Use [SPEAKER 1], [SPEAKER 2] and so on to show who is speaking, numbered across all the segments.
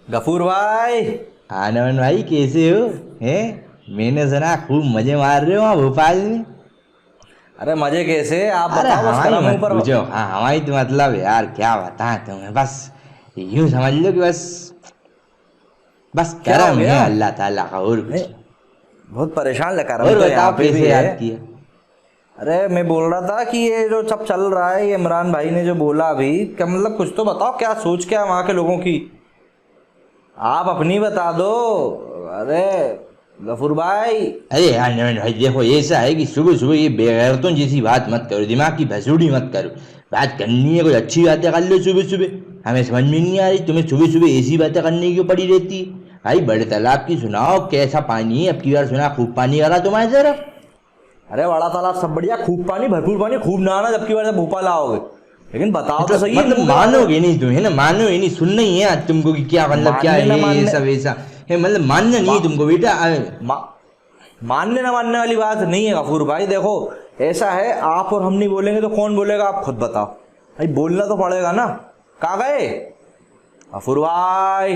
[SPEAKER 1] गफूर भाई।
[SPEAKER 2] हाँ नमन भाई, कैसे हो? हैं? मैंने सुना खूब मजे मार रहे हो वहाँ भोपाल में।
[SPEAKER 1] अरे मजे कैसे, आप
[SPEAKER 2] अरे
[SPEAKER 1] बताओ, बस
[SPEAKER 2] हमारी
[SPEAKER 1] करम है
[SPEAKER 2] मत
[SPEAKER 1] ऊपर।
[SPEAKER 2] पूछो। हाँ हमारी तो मतलब यार क्या बताएं तुम्हें, बस यूं समझ लो कि बस बस
[SPEAKER 1] क्या हो
[SPEAKER 2] करम है
[SPEAKER 1] गया?
[SPEAKER 2] अल्लाह ताला का, और
[SPEAKER 1] नहीं,
[SPEAKER 2] कुछ नहीं।
[SPEAKER 1] बहुत परेशान लग करम
[SPEAKER 2] और
[SPEAKER 1] तो यहाँ
[SPEAKER 2] बताओ
[SPEAKER 1] पे भी
[SPEAKER 2] कैसे
[SPEAKER 1] है।
[SPEAKER 2] याद किया?
[SPEAKER 1] अरे मैं बोल रहा था कि ये जो सब चल रहा है, ये इमरान भाई ने जो बोला अभी, क्या मतलब कुछ तो बताओ, क्या सोच क्या है वहाँ के लोगों की? आप अपनी बता दो। अरे गफूर भाई।
[SPEAKER 2] अरे यार नमन भाई, देखो ऐसा है कि सुबह सुबह ये बेगैरतों जैसी बात मत करो, दिमाग की भसूड़ी मत करो। बात करनी है कोई अच्छी बातें कर लो सुबह सुबह। हमें समझ में नहीं आ रही तुम्हें सुबह सुबह ऐसी बातें करने क्यों पड़ी रहती है। भाई बड़े तालाब की सुनाओ, कैसा पानी है? अब की बार सुना खूब पानी आ रहा तुम्हारी तरफ।
[SPEAKER 1] अरे बड़ा तालाब सब बढ़िया, खूब पानी, भरपूर पानी, खूब नहाना जबकि बार जब भोपाल आओगे। लेकिन बताओ तो सही,
[SPEAKER 2] मतलब
[SPEAKER 1] मुंह के बारे में।
[SPEAKER 2] मानोगे नहीं तुम, है ना? मानोगे नहीं, सुनना ही है आज तुमको कि क्या मतलब क्या
[SPEAKER 1] मानने
[SPEAKER 2] है
[SPEAKER 1] ना
[SPEAKER 2] ये
[SPEAKER 1] मानने,
[SPEAKER 2] सब ऐसा है, मतलब मानना नहीं
[SPEAKER 1] मा,
[SPEAKER 2] है तुमको बेटा।
[SPEAKER 1] मा, मानने ना मानने वाली बात नहीं है गफूर भाई। देखो ऐसा है, आप और हम नहीं बोलेंगे तो कौन बोलेगा? आप खुद बताओ भाई, बोलना तो पड़ेगा ना। कहाँ गए गफूर भाई?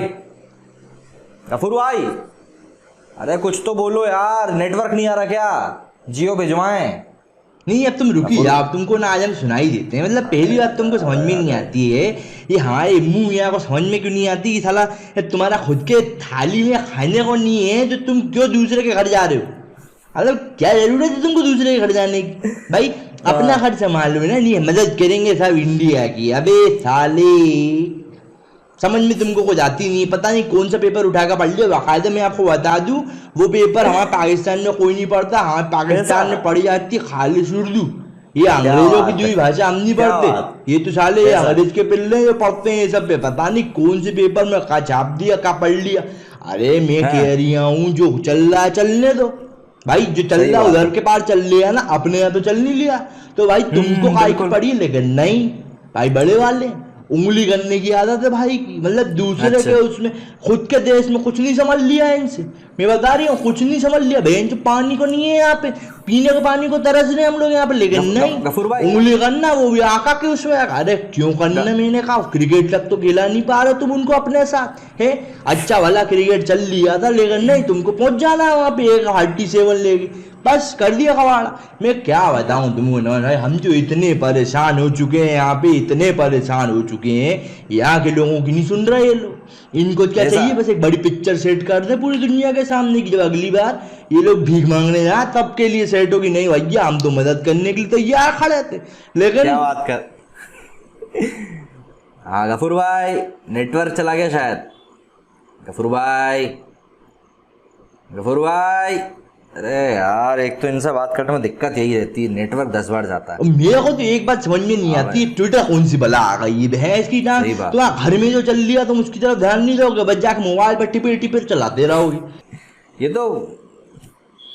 [SPEAKER 1] गफूर भाई, अरे कुछ तो बोलो यार, नेटवर्क नहीं आ रहा क्या? जियो भिजवाएं?
[SPEAKER 2] नहीं अब तुम रुकी
[SPEAKER 1] गफूर,
[SPEAKER 2] जाओ, अब तुमको ना आज हम सुनाई देते हैं। मतलब पहली बात तुमको समझ में नहीं
[SPEAKER 1] अरे
[SPEAKER 2] आती है, ये हमारे मुंह यहाँ को समझ में क्यों नहीं आती कि साला ये तुम्हारा खुद के थाली में खाने को नहीं है तो तुम क्यों दूसरे के घर जा रहे हो? मतलब क्या जरूरत है तुमको दूसरे के घर जाने की? भाई अपना घर संभालो ना, नहीं मदद करेंगे सब इंडिया की। अबे साले, समझ में तुमको कुछ आती नहीं, पता नहीं कौन सा पेपर उठा कर पढ़ लियो। बाकायदा मैं आपको बता दूं, वो पेपर हमारे पाकिस्तान में कोई नहीं पढ़ता, हमारे
[SPEAKER 1] कैसा?
[SPEAKER 2] पाकिस्तान में पढ़ी जाती है खालिश उर्दू। ये
[SPEAKER 1] क्या
[SPEAKER 2] अंग्रेजों की
[SPEAKER 1] बात
[SPEAKER 2] दूसरी
[SPEAKER 1] है,
[SPEAKER 2] भाषा हम नहीं
[SPEAKER 1] क्या
[SPEAKER 2] पढ़ते।
[SPEAKER 1] बात,
[SPEAKER 2] ये तो साले ये
[SPEAKER 1] कैसा?
[SPEAKER 2] अंग्रेज के पिल्ले जो पढ़ते हैं ये सब पे, पता नहीं कौन से पेपर में का छाप दिया का पढ़ लिया। अरे मैं
[SPEAKER 1] है,
[SPEAKER 2] कह रही हूँ जो चल रहा है चलने दो। भाई जो चल
[SPEAKER 1] सही
[SPEAKER 2] रहा है
[SPEAKER 1] बात
[SPEAKER 2] उधर
[SPEAKER 1] है।
[SPEAKER 2] के पार चल लिया ना, अपने यहाँ तो चल नहीं लिया। तो भाई तुमको काय की
[SPEAKER 1] बिल्कुल।
[SPEAKER 2] पड़ी, लेकिन नहीं। भाई बड़े वाले उंगली करने की आदत है भाई की, मतलब दूसरे
[SPEAKER 1] अच्छा।
[SPEAKER 2] के उसमें, खुद के देश में कुछ नहीं समझ लिया है इनसे। मैं बता रही हूँ कुछ नहीं समझ लिया। बहन जो पानी को नहीं है यहाँ पे, पीने के पानी को तरस रहे हैं हम लोग यहाँ पे, लेकिन नहीं।
[SPEAKER 1] गफूर भाई,
[SPEAKER 2] उंगली करना वो भी आका के उसमें। अरे क्यों
[SPEAKER 1] ग,
[SPEAKER 2] करना? मैंने कहा क्रिकेट तक तो खिला नहीं पा रहे तुम उनको अपने साथ है। अच्छा भला क्रिकेट चल लिया था, लेकिन नहीं, तुमको पहुंच जाना है वहां पे एक 47 लेगी, बस कर दिया कबाड़ा। मैं क्या बताऊं तुमको ना ना, हम तो इतने परेशान हो चुके हैं यहाँ पे, इतने परेशान हो चुके हैं। यहाँ के लोगों की नहीं सुन रहे ये लोग। इनको क्या
[SPEAKER 1] ऐसा?
[SPEAKER 2] चाहिए? बस एक बड़ी पिक्चर सेट कर दे पूरी दुनिया के सामने की, जब अगली बार ये लोग भीख मांगने जाए तब के लिए सेट होगी। नहीं भैया हम तो मदद करने के लिए तैयार खड़े थे, लेकिन
[SPEAKER 1] क्या बात कर। हाँ गफूर भाई, नेटवर्क चला गया शायद। गफूर भाई, गफूर भाई, अरे यार एक तो इनसे बात करने में दिक्कत यही रहती है, नेटवर्क 10 बार जाता है।
[SPEAKER 2] और मेरे को तो एक बात समझ में नहीं
[SPEAKER 1] हाँ
[SPEAKER 2] आती,
[SPEAKER 1] भाई,
[SPEAKER 2] ट्विटर कौन सी बला आ गई है भैंस की टांग।
[SPEAKER 1] सही
[SPEAKER 2] तो
[SPEAKER 1] बात।
[SPEAKER 2] घर में जो चल लिया तुम उसकी तरफ ध्यान नहीं दोगे, बस जाके मोबाइल पर टिपे टिपे चलाते रहोगे।
[SPEAKER 1] ये तो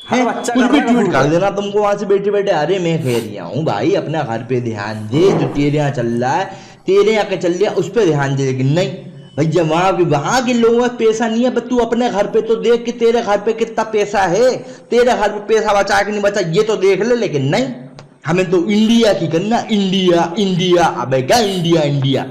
[SPEAKER 2] हैं?
[SPEAKER 1] हर बच्चा
[SPEAKER 2] कुछ
[SPEAKER 1] कर
[SPEAKER 2] भी
[SPEAKER 1] रहा है
[SPEAKER 2] ट्वीट
[SPEAKER 1] गफूर
[SPEAKER 2] कर
[SPEAKER 1] भाई।
[SPEAKER 2] देना तुमको वहां से बैठे बैठे। अरे मैं कह रही हूँ भाई अपना घर पे ध्यान दे, जो तेरे यहाँ चल रहा है, तेरे यहाँ के चल रहा है उस पर ध्यान दे, लेकिन नहीं भैया वहां के लोगों में पैसा नहीं है। तू अपने घर पे तो देख कि तेरे घर पे कितना पैसा है, तेरे घर पे पैसा बचा कि नहीं बचा ये तो देख ले, लेकिन नहीं। हमें तो इंडिया की करना, इंडिया इंडिया। अबे क्या इंडिया इंडिया?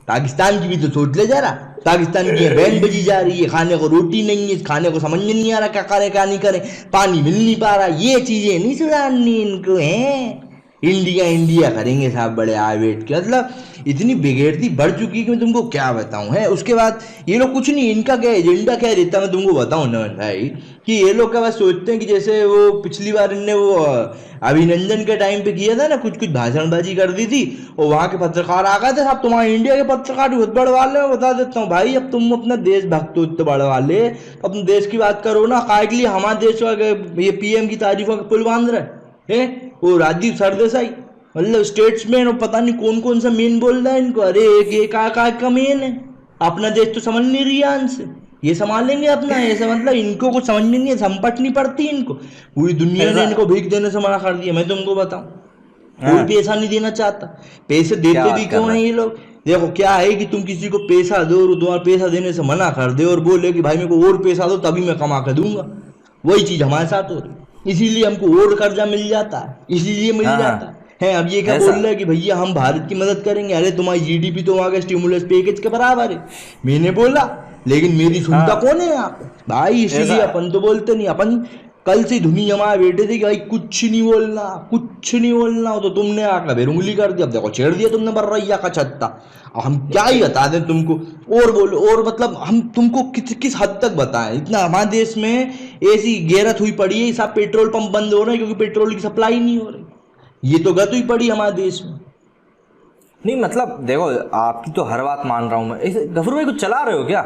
[SPEAKER 2] पाकिस्तान की भी तो सोच ले जरा। पाकिस्तान की बैंड बजी जा रही है, खाने को रोटी नहीं है, खाने को समझ में नहीं आ रहा क्या करे क्या नहीं करे, पानी मिल नहीं पा रहा। ये चीजें नहीं सुधारनी इनको है। इंडिया इंडिया करेंगे साहब बड़े आए बैठ के, मतलब इतनी बेगैरती बढ़ चुकी है कि मैं तुमको क्या बताऊं है। उसके बाद ये लोग कुछ नहीं, इनका क्या एजेंडा क्या रहता है मैं तुमको बताऊं ना भाई, कि ये लोग क्या बस सोचते हैं कि जैसे वो पिछली बार इनने वो अभिनंदन के टाइम पे किया था ना, कुछ कुछ भाषणबाजी कर दी थी, और वहां के पत्रकार आ गए थे साहब, तुम्हारे इंडिया के पत्रकार बहुत बड़े वाले, मैं बता देता हूँ भाई। अब तुम अपना देशभक्त हो इतने बड़े वाले, तो अपने देश की बात करो ना। काय के लिए हमारे देश का ये पीएम की तारीफों का पुल बांध रहे हैं? वो राजीव सरदेसाई, मतलब स्टेट्समैन, और पता नहीं कौन कौन सा मेन बोल रहा है इनको। अरे एक एक का मेन है, अपना देश तो समझ नहीं रही है इनसे। ये संभालेंगे अपना ऐसा, मतलब इनको कुछ समझ में नहीं है, संपट नहीं पड़ती इनको। पूरी दुनिया ने
[SPEAKER 1] ऐसा?
[SPEAKER 2] इनको भीख देने से मना कर दिया, मैं तुमको बताऊं। कोई
[SPEAKER 1] हाँ,
[SPEAKER 2] पैसा नहीं देना चाहता। पैसे
[SPEAKER 1] क्या
[SPEAKER 2] देते भी
[SPEAKER 1] बात कर
[SPEAKER 2] क्यों
[SPEAKER 1] रहा
[SPEAKER 2] हैं
[SPEAKER 1] है?
[SPEAKER 2] ये लोग? देखो क्या है कि तुम किसी को पैसा दो और तुम्हारा पैसा देने से मना कर दे और बोले कि भाई मेरे को और पैसा दो तभी मैं कमा कर दूंगा। वही चीज हमारे साथ हो रही, इसीलिए हमको और कर्जा मिल जाता है, इसीलिए मिल
[SPEAKER 1] हाँ
[SPEAKER 2] जाता
[SPEAKER 1] हाँ,
[SPEAKER 2] है। अब ये क्या बोल
[SPEAKER 1] ऐसा?
[SPEAKER 2] रहा है कि भैया हम भारत की मदद करेंगे? अरे तुम्हारी जीडीपी तो वहां के स्टिमुलस पैकेज के बराबर है। मैंने बोला लेकिन मेरी सुनता
[SPEAKER 1] हाँ।
[SPEAKER 2] कौन है यहाँ पे भाई? इसीलिए
[SPEAKER 1] ऐसा
[SPEAKER 2] अपन तो बोलते नहीं, अपन कल से धुनी जमाए बैठे थे कि भाई कुछ नहीं बोलना, कुछ नहीं बोलना हो, तो तुमने आकर फिर उंगली कर दी। अब देखो छेड़ दिया तुमने बर्रैया का छत्ता। अब हम क्या ही बता दें तुमको, और बोलो, और मतलब हम तुमको किस किस हद तक बताएं? इतना हमारे देश में ऐसी गैरत हुई पड़ी है, सब पेट्रोल पंप बंद हो रहे हैं क्योंकि पेट्रोल की सप्लाई नहीं हो रही। ये तो गत हुई पड़ी हमारे देश में।
[SPEAKER 1] नहीं, मतलब देखो आपकी तो हर बात मान रहा हूं मैं। गफूर भाई कुछ चला रहे हो क्या?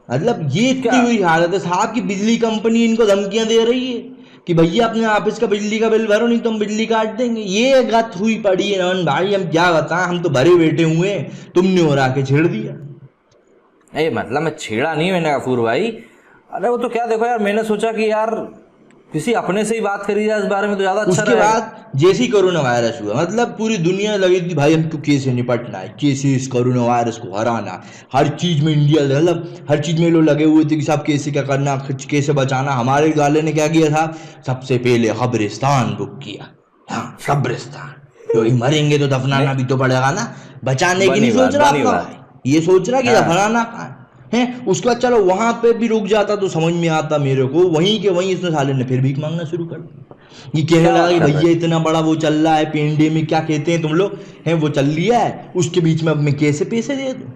[SPEAKER 2] मतलब ये इतनी
[SPEAKER 1] क्या?
[SPEAKER 2] हुई हालत है साहब की बिजली कंपनी इनको धमकियां दे रही है कि भैया अपने ऑफिस का बिजली का बिल भरो नहीं तो हम बिजली काट देंगे। ये गत हुई पड़ी है नमन भाई, हम क्या बताएं, हम तो भरे बैठे हुए हैं, तुमने और आके छेड़ दिया।
[SPEAKER 1] मतलब मैं छेड़ा नहीं मैंने गफूर भाई। अरे वो तो क्या, देखो यार, मैंने सोचा कि यार किसी अपने से ही बात करी जाए इस बारे में तो ज्यादा अच्छा
[SPEAKER 2] उसके
[SPEAKER 1] रहेगा।
[SPEAKER 2] बाद जैसे ही कोरोना वायरस हुआ, मतलब पूरी दुनिया लगी थी भाई हमको कैसे निपटना है, कैसे इस कोरोना वायरस को हराना। हर चीज में इंडिया, मतलब हर चीज में लोग लगे हुए थे कि साहब कैसे क्या करना, कैसे बचाना। हमारे वाले ने क्या किया था, सबसे पहले कब्रिस्तान बुक किया। हाँ, कब्रिस्तान, क्योंकि मरेंगे तो दफनाना भी तो पड़ेगा ना। बचाने की नहीं सोच रहा
[SPEAKER 1] बनी
[SPEAKER 2] अपना
[SPEAKER 1] बात।
[SPEAKER 2] भाई, ये सोच रहा कि
[SPEAKER 1] हाँ।
[SPEAKER 2] दफनाना कहाँ है। उसके बाद चलो वहां पे भी रुक जाता तो समझ में आता मेरे को, वहीं के वहीं इसने साले ने फिर भीख मांगना शुरू कर दिया। ये कहने
[SPEAKER 1] क्या
[SPEAKER 2] लगा
[SPEAKER 1] बात
[SPEAKER 2] कि
[SPEAKER 1] कर रहे
[SPEAKER 2] भैया इतना बड़ा वो चल रहा है पेंडेमिक, क्या कहते हैं तुम लोग, हैं वो चल लिया है, उसके बीच में अब मैं कैसे पैसे दे दूं,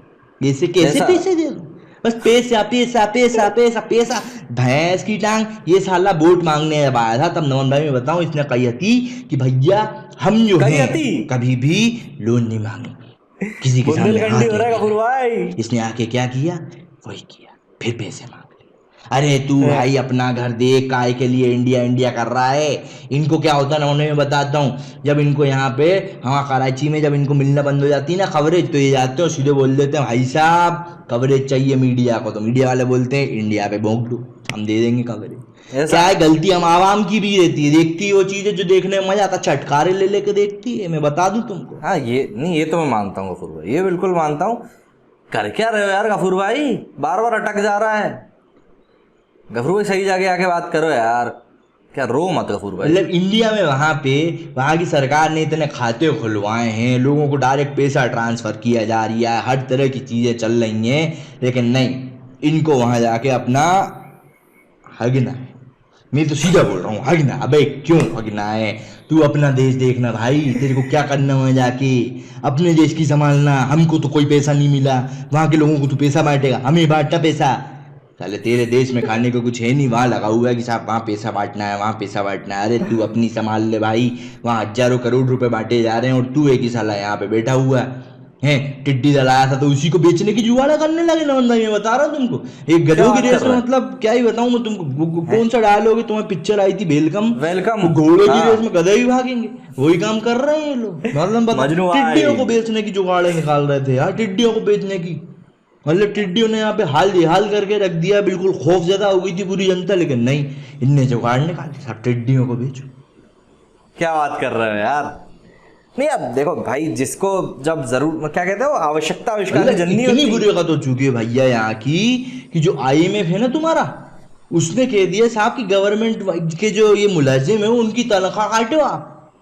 [SPEAKER 2] कैसे
[SPEAKER 1] हो
[SPEAKER 2] कैसे
[SPEAKER 1] ऐसा?
[SPEAKER 2] पैसे दे दूं? बस पैसा पैसा पैसा पैसा पैसा, भैंस की टांग। ये साला वोट मांगने जब आया था तब नमन भाई में बताऊं इसने कही थी कि भैया हम जो
[SPEAKER 1] कही
[SPEAKER 2] हैं
[SPEAKER 1] हती।
[SPEAKER 2] कभी भी लोन नहीं मांगेंगे, किसी के सामने
[SPEAKER 1] बुंदेलखंडी
[SPEAKER 2] हाथ
[SPEAKER 1] हो
[SPEAKER 2] नहीं
[SPEAKER 1] रहा है गफूर
[SPEAKER 2] फैलाएंगे।
[SPEAKER 1] भाई।
[SPEAKER 2] इसने आके क्या किया, वही किया, फिर पैसे मांग लिए। अरे तू
[SPEAKER 1] हैं?
[SPEAKER 2] भाई अपना घर देख, काय के लिए इंडिया इंडिया कर रहा है। इनको क्या होता है ना, उन्हें मैं बताता हूँ, जब इनको यहाँ पे, हाँ कराची में जब इनको मिलना बंद हो जाती है ना कवरेज, तो ये जाते हैं सीधे बोल देते हैं भाई साहब कवरेज चाहिए मीडिया को, तो मीडिया वाले बोलते हैं इंडिया पे भोंक दो, हम दे देंगे कवरेज।
[SPEAKER 1] ऐसा?
[SPEAKER 2] क्या है, गलती हम आवाम की भी रहती है, देखती है वो चीजें जो देखने में मजा आता, चटकारे ले लेके देखती है, मैं बता दूं तुमको।
[SPEAKER 1] हाँ, ये नहीं, ये तो मैं मानता हूँ गफूर भाई, ये बिल्कुल मानता हूँ। कर क्या रहे हो यार गफूर भाई, बार बार अटक जा रहा है। गफूर भाई सही जगह आके बात करो यार, क्या रो मत गफूर भाई।
[SPEAKER 2] मतलब इंडिया में वहाँ पे वहाँ की सरकार ने इतने खाते खुलवाए हैं, लोगों को डायरेक्ट पैसा ट्रांसफर किया जा रहा है, हर तरह की चीजें चल रही हैं, लेकिन नहीं, इनको वहाँ जाके अपना हगना है। मैं तो सीधा बोल रहा हूँ, हगना। अबे क्यों हगना है? तू अपना देश देखना भाई, तेरे को क्या करना है जाके, अपने देश की संभालना। हमको तो कोई पैसा नहीं मिला, वहाँ के लोगों को तो पैसा बांटेगा, हमें बांटना पैसा। साले तेरे देश में खाने को कुछ है नहीं, वहाँ लगा हुआ है कि साहब वहाँ पैसा बांटना है, वहाँ पैसा बांटना है। अरे तू अपनी संभाल ले भाई, वहाँ हजारों करोड़ रुपए बांटे जा रहे हैं और तू एक ही साला यहाँ पे बैठा हुआ है। टिड्डी दल आया था तो उसी को बेचने की जुगाड़ा करने लगे नमन भाई, मैं बता रहा हूँ तुमको। एक
[SPEAKER 1] क्या
[SPEAKER 2] गधों की
[SPEAKER 1] बात
[SPEAKER 2] रेस
[SPEAKER 1] कर
[SPEAKER 2] में,
[SPEAKER 1] रहे
[SPEAKER 2] मतलब क्या ही बताऊं मैं तुमको। कौन सा डायलॉग है, तुम्हें पिक्चर आई थी वेलकम,
[SPEAKER 1] वेलकम।
[SPEAKER 2] वो घोड़ों की
[SPEAKER 1] हाँ,
[SPEAKER 2] रेस में गधे भी भागेंगे, वही काम कर रहे हैं ये लोग। मतलब बता,
[SPEAKER 1] मजनू
[SPEAKER 2] टिड्डियों
[SPEAKER 1] भाई।
[SPEAKER 2] को बेचने की जुगाड़े निकाल रहे थे यार, टिड्डियों को बेचने की। मतलब टिड्डियों ने यहाँ पे हाल बेहाल करके रख दिया, बिल्कुल खौफजदा हो गई थी पूरी जनता, लेकिन नहीं, इनने जुगाड़ निकाली, सब टिड्डियों को बेचो।
[SPEAKER 1] क्या बात कर रहे हो यार? नहीं, अब देखो भाई, जिसको जब जरूर, क्या कहते हो, आवश्यकता आविष्कार की
[SPEAKER 2] मतलब
[SPEAKER 1] जननी
[SPEAKER 2] इतनी
[SPEAKER 1] होती।
[SPEAKER 2] बुरी वक्त हो चुकी है भैया यहाँ की कि जो IMF है ना तुम्हारा, उसने कह दिया साहब कि गवर्नमेंट के जो ये मुलाजिम है उनकी तनख्वाह काटो, आप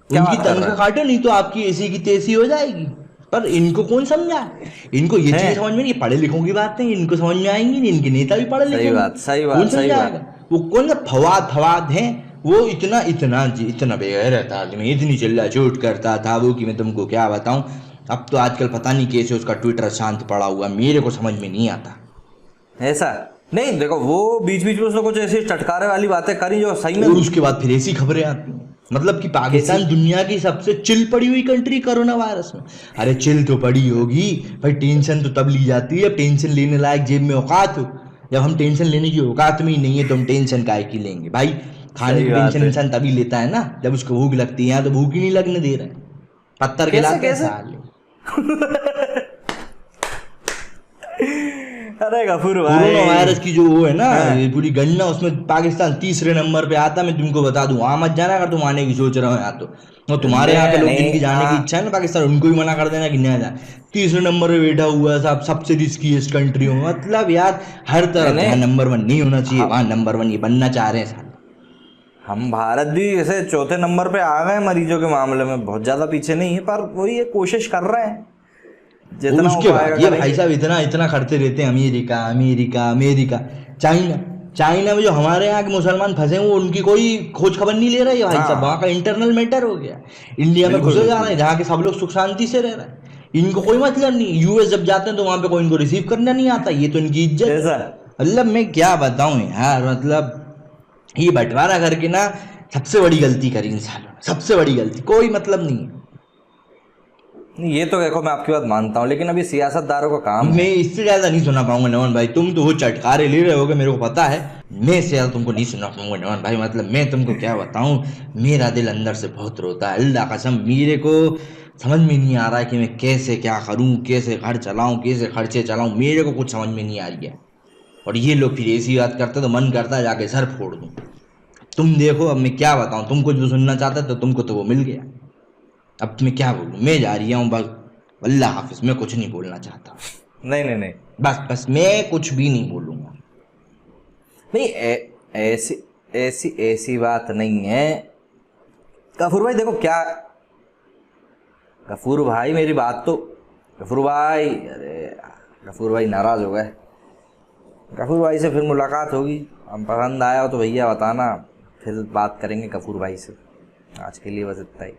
[SPEAKER 1] क्या
[SPEAKER 2] उनकी
[SPEAKER 1] बात कर रहे
[SPEAKER 2] तनख्वाह
[SPEAKER 1] हो?
[SPEAKER 2] काटो, नहीं तो आपकी ऐसी की तैसी हो जाएगी। पर इनको कौन समझा, इनको ये चीज
[SPEAKER 1] हैं?
[SPEAKER 2] समझ में नहीं, पढ़े लिखों की बात नहीं, इनको समझ में आएंगी नहीं, इनके नेता भी पढ़े लिखे
[SPEAKER 1] सही
[SPEAKER 2] नहीं,
[SPEAKER 1] बात, सही
[SPEAKER 2] कौन
[SPEAKER 1] बात, सही
[SPEAKER 2] समझाएगा?
[SPEAKER 1] बात।
[SPEAKER 2] वो कौन सा फवाद फवाद है, वो इतना इतना इतना बेगैरत आदमी, इतनी चिल्ला चोट करता था वो कि मैं तुमको क्या बताऊं। अब तो आजकल पता नहीं कैसे उसका ट्विटर शांत पड़ा हुआ, मेरे को समझ में नहीं आता।
[SPEAKER 1] ऐसा नहीं, देखो वो बीच बीच में उसने कुछ ऐसी चटकारे वाली बातें करी जो सही में।
[SPEAKER 2] और उसके बाद फिर ऐसी खबरें आती हैं, मतलब कि पाकिस्तान
[SPEAKER 1] कैसी?
[SPEAKER 2] दुनिया की सबसे चिल पड़ी हुई कंट्री कोरोना वायरस में। अरे चिल तो पड़ी होगी भाई, टेंशन तो तब ली जाती है टेंशन लेने लायक जेब में औकात हो। जब हम टेंशन लेने की औकात में ही नहीं है तो हम टेंशन काहे की लेंगे भाई? खाने
[SPEAKER 1] सही
[SPEAKER 2] की
[SPEAKER 1] बात
[SPEAKER 2] टेंशन
[SPEAKER 1] है।
[SPEAKER 2] इंसान तभी लेता है ना जब उसको भूख लगती है, यहाँ तो भूख ही नहीं लगने दे रहे, पत्थर
[SPEAKER 1] कैसे
[SPEAKER 2] खिलाते हैं
[SPEAKER 1] कैसे?
[SPEAKER 2] साले।
[SPEAKER 1] अरे गफूर
[SPEAKER 2] कोरोना
[SPEAKER 1] भाई।
[SPEAKER 2] वायरस की जो वो है ना,
[SPEAKER 1] हाँ।
[SPEAKER 2] ये पूरी गणना, उसमें पाकिस्तान तीसरे नंबर पे आता। मैं तुमको बता दूं, वहां मत जाना अगर तुम आने की सोच रहे हो यहाँ तो तुम्हारे यहाँ के
[SPEAKER 1] मैं
[SPEAKER 2] लोग
[SPEAKER 1] नहीं,
[SPEAKER 2] जिनकी जाने की इच्छा है ना पाकिस्तान, उनको भी मना कर देना कि नहीं जाए। तीसरे नंबर पे बैठा हुआ है साहब, सबसे रिस्कीएस्ट कंट्री हो, मतलब यार हर तरफ
[SPEAKER 1] मैंने,
[SPEAKER 2] जहाँ नंबर 1 नहीं होना चाहिए
[SPEAKER 1] हम
[SPEAKER 2] वहां नंबर 1 ये बनना चाह रहे हैं साले।
[SPEAKER 1] हम भारत भी ऐसे चौथे नंबर पे आ गए मरीजों के मामले में, बहुत ज्यादा पीछे नहीं है, पर वही ये कोशिश कर रहे हैं। जितना
[SPEAKER 2] उसके
[SPEAKER 1] हो
[SPEAKER 2] बाद
[SPEAKER 1] पाएगा
[SPEAKER 2] ये भाई
[SPEAKER 1] करेंगे।
[SPEAKER 2] साहब इतना इतना करते रहते हैं, America America America. China, China में जो हमारे यहाँ के मुसलमान फंसे हैं वो उनकी कोई खोज खबर नहीं ले रहे भाई साहब, वहाँ
[SPEAKER 1] हाँ
[SPEAKER 2] का इंटरनल मैटर हो गया। इंडिया में
[SPEAKER 1] बिल्कुल
[SPEAKER 2] घुसे जा रहे
[SPEAKER 1] बिल्कुल।
[SPEAKER 2] हैं जहाँ के सब लोग सुख शांति से रह रहे हैं, इनको कोई मतलब नहीं। यूएस जब जाते हैं तो वहाँ पे कोई इनको रिसीव करना नहीं आता, ये तो इनकी इज्जत है।
[SPEAKER 1] ऐसा
[SPEAKER 2] मतलब मैं क्या बताऊं यार, मतलब ये बंटवारा करके ना सबसे बड़ी गलती करी इंसानों ने, सबसे बड़ी गलती, कोई मतलब नहीं है।
[SPEAKER 1] नहीं, ये तो देखो मैं आपकी बात मानता हूँ, लेकिन अभी सियासतदारों का काम
[SPEAKER 2] मैं
[SPEAKER 1] है।
[SPEAKER 2] इससे ज्यादा नहीं सुना पाऊंगा नमन भाई, तुम तो वो चटकारे ले रहे होगे मेरे को पता है, मैं इससे ज्यादा तुमको नहीं सुना पाऊंगा नमन भाई। मतलब मैं तुमको क्या बताऊं, मेरा दिल अंदर से बहुत रोता है, अल्लाह कसम। मेरे को समझ में नहीं आ रहा है कि मैं कैसे क्या करूं, कैसे घर चलाऊं, कैसे खर्चे चलाऊं, मेरे को कुछ समझ में नहीं आ रही है। और ये लोग फिर ऐसी बात करते तो मन करता है जाके सर फोड़ दूं। तुम देखो अब मैं क्या बताऊं, तुम कुछ भी सुनना चाहते तो तुमको तो वो मिल गया। अब मैं क्या बोलूं, मैं जा रही हूँ बस, अल्लाह हाफिज। मैं कुछ नहीं बोलना चाहता,
[SPEAKER 1] नहीं नहीं नहीं
[SPEAKER 2] बस बस मैं कुछ भी नहीं बोलूंगा।
[SPEAKER 1] नहीं, ऐसी ऐसी ऐसी बात नहीं है। गफूर भाई देखो क्या, गफूर भाई मेरी बात तो, गफूर भाई, अरे गफूर भाई नाराज़ हो गए। गफूर भाई से फिर मुलाकात होगी, हम पसंद आया हो तो भैया बताना, फिर बात करेंगे गफूर भाई से। आज के लिए बस इतना ही।